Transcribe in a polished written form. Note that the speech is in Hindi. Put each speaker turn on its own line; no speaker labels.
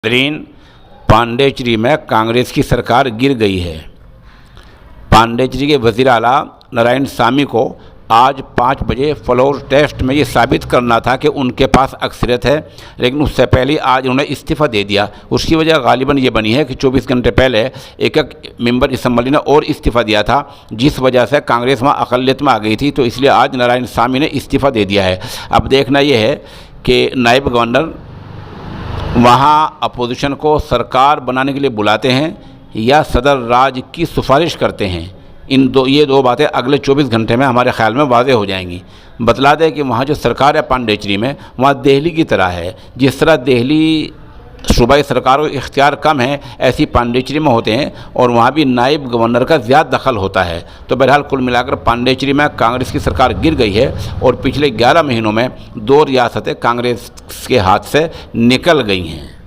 नाज़रीन, पांडेचेरी में कांग्रेस की सरकार गिर गई है। पांडेचेरी के वज़ीर आला नारायणसामी को आज 5 बजे फ्लोर टेस्ट में ये साबित करना था कि उनके पास अक्सरियत है, लेकिन उससे पहले आज उन्होंने इस्तीफ़ा दे दिया। उसकी वजह गालिबन ये बनी है कि 24 घंटे पहले एक मेंबर असम्बली ने और इस्तीफ़ा दिया था, जिस वजह से कांग्रेस वहाँ अक़लियत में आ गई थी। तो इसलिए आज नारायणसामी ने इस्तीफ़ा दे दिया है। अब देखना ये है कि नायब गवर्नर वहाँ अपोजिशन को सरकार बनाने के लिए बुलाते हैं या सदर राज की सिफारिश करते हैं। ये दो बातें अगले 24 घंटे में हमारे ख्याल में वाज़ेह हो जाएंगी। बतला दें कि वहाँ जो सरकार है पांडेचेरी में, वहाँ दिल्ली की तरह है। जिस तरह दिल्ली सूबाई सरकारों के इख्तियार कम है, ऐसी पांडेचेरी में होते हैं और वहाँ भी नायब गवर्नर का ज़्यादा दखल होता है। तो बहरहाल कुल मिलाकर पांडेचेरी में कांग्रेस की सरकार गिर गई है और पिछले 11 महीनों में 2 रियासतें कांग्रेस के हाथ से निकल गई हैं।